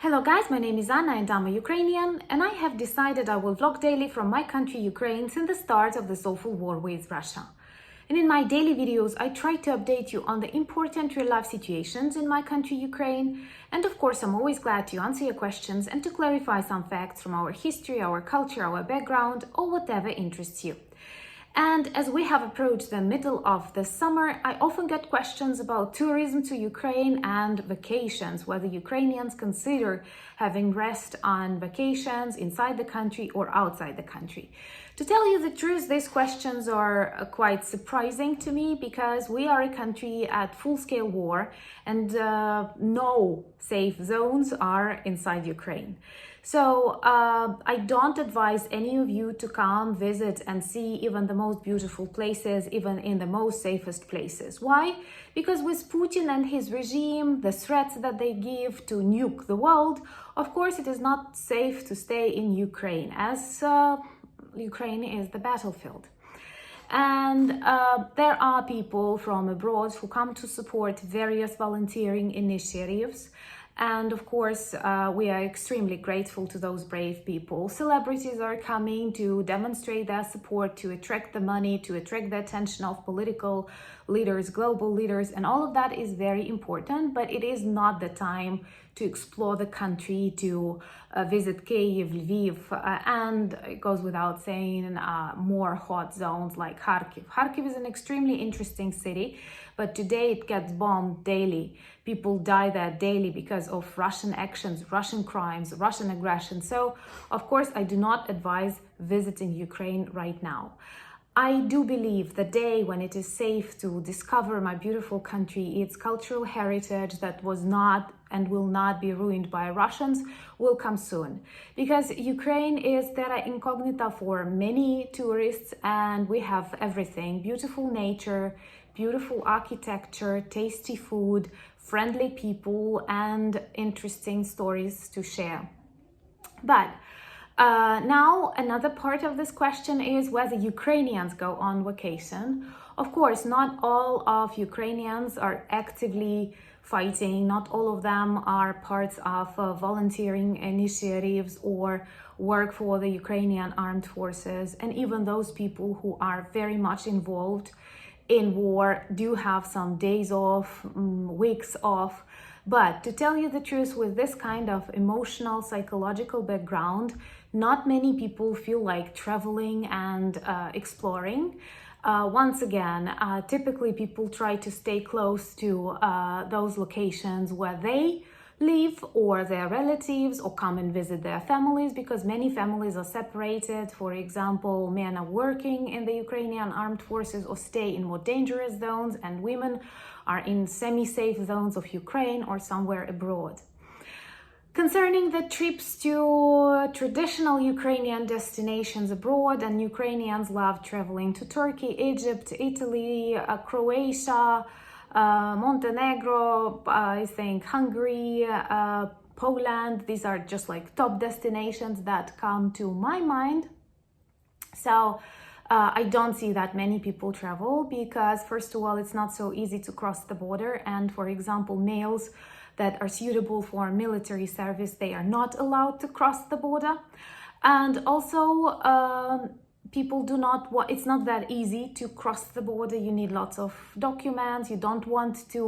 Hello guys, my name is Anna and I'm a Ukrainian, and I have decided I will vlog daily from my country Ukraine since the start of this awful war with Russia. And in my daily videos, I try to update you on the important real-life situations in my country Ukraine, and of course I'm always glad to answer your questions and to clarify some facts from our history, our culture, our background, or whatever interests you. And as we have approached the middle of the summer, I often get questions about tourism to Ukraine and vacations, whether Ukrainians consider having rest on vacations inside the country or outside the country. To tell you the truth, these questions are quite surprising to me because we are a country at full-scale war and no safe zones are inside Ukraine. So I don't advise any of you to come visit and see even the most beautiful places, even in the most safest places. Why? Because with Putin and his regime, the threats that they give to nuke the world, of course it is not safe to stay in Ukraine, as Ukraine is the battlefield. And there are people from abroad who come to support various volunteering initiatives. And of course, we are extremely grateful to those brave people. Celebrities are coming to demonstrate their support, to attract the money, to attract the attention of political leaders, global leaders, and all of that is very important, but it is not the time to explore the country, to visit Kyiv, Lviv, and it goes without saying, more hot zones like Kharkiv. Kharkiv is an extremely interesting city, but today it gets bombed daily. People die there daily because of Russian actions, Russian crimes, Russian aggression. So, of course, I do not advise visiting Ukraine right now. I do believe the day when it is safe to discover my beautiful country, its cultural heritage that was not and will not be ruined by Russians, will come soon. Because Ukraine is terra incognita for many tourists and we have everything: beautiful nature, beautiful architecture, tasty food, friendly people, and interesting stories to share. But now, another part of this question is whether Ukrainians go on vacation. Of course, not all of Ukrainians are actively fighting. Not all of them are parts of volunteering initiatives or work for the Ukrainian armed forces. And even those people who are very much involved in war do have some days off, weeks off. But to tell you the truth, with this kind of emotional, psychological background, not many people feel like traveling and exploring. Once again, typically people try to stay close to those locations where they live or their relatives, or come and visit their families, because many families are separated. For example, men are working in the Ukrainian armed forces or stay in more dangerous zones, and women are in semi-safe zones of Ukraine or somewhere abroad. Concerning the trips to traditional Ukrainian destinations abroad, and Ukrainians love traveling to Turkey, Egypt, Italy, Croatia, Montenegro, I think Hungary, Poland. These are just like top destinations that come to my mind. So I don't see that many people travel because, first of all, it's not so easy to cross the border. And for example, males that are suitable for military service, they are not allowed to cross the border. And also, people do not want, it's not that easy to cross the border. You need lots of documents. You don't want to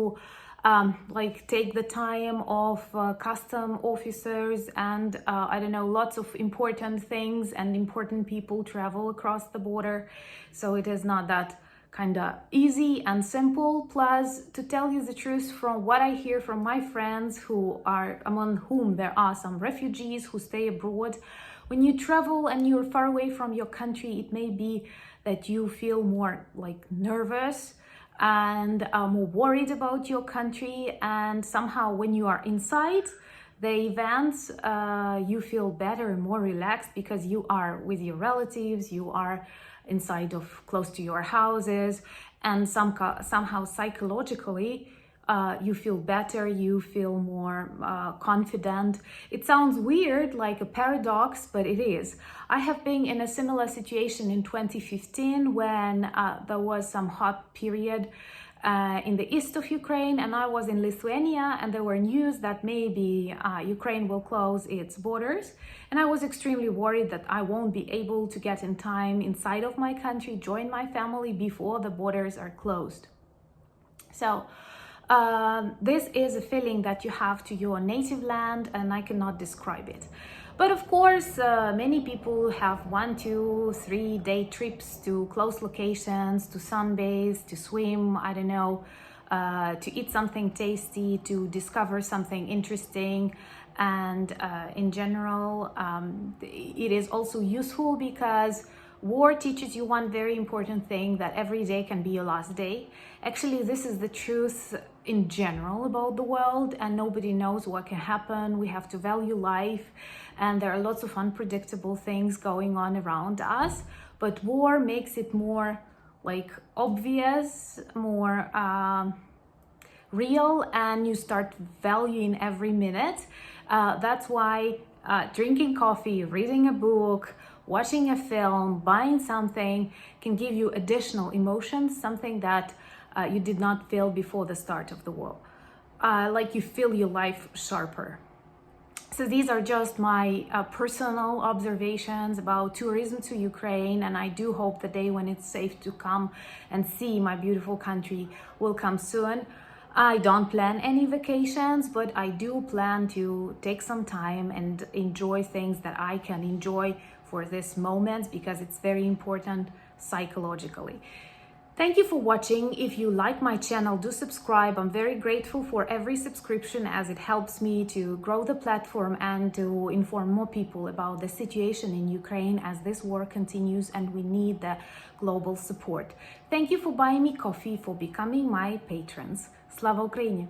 take the time of custom officers and I don't know, lots of important things and important people travel across the border. So it is not that kind of easy and simple. Plus, to tell you the truth, from what I hear from my friends, who are among whom there are some refugees who stay abroad, when you travel and you're far away from your country, it may be that you feel more like nervous and more worried about your country. And somehow when you are inside the events, you feel better and more relaxed because you are with your relatives, you are inside of close to your houses, and somehow psychologically you feel better, you feel more confident. It sounds weird, like a paradox, but it is. I have been in a similar situation in 2015 when there was some hot period in the east of Ukraine, and I was in Lithuania, and there were news that maybe Ukraine will close its borders. And I was extremely worried that I won't be able to get in time inside of my country, join my family before the borders are closed. So this is a feeling that you have to your native land, and I cannot describe it. But of course, many people have 1, 2, 3 day trips to close locations, to sunbathe, to swim, I don't know, to eat something tasty, to discover something interesting. And in general, it is also useful because war teaches you one very important thing, that every day can be your last day. Actually, this is the truth in general about the world, and nobody knows what can happen. We have to value life, and there are lots of unpredictable things going on around us. But war makes it more like obvious, more real, and you start valuing every minute. That's why drinking coffee, reading a book, watching a film, buying something can give you additional emotions, something that you did not feel before the start of the war. Like you feel your life sharper. So these are just my personal observations about tourism to Ukraine, and I do hope the day when it's safe to come and see my beautiful country will come soon. I don't plan any vacations, but I do plan to take some time and enjoy things that I can enjoy for this moment, because it's very important psychologically. Thank you for watching. If you like my channel, do subscribe. I'm very grateful for every subscription, as it helps me to grow the platform and to inform more people about the situation in Ukraine as this war continues, and we need the global support. Thank you for buying me coffee, for becoming my patrons. Slava Ukraini!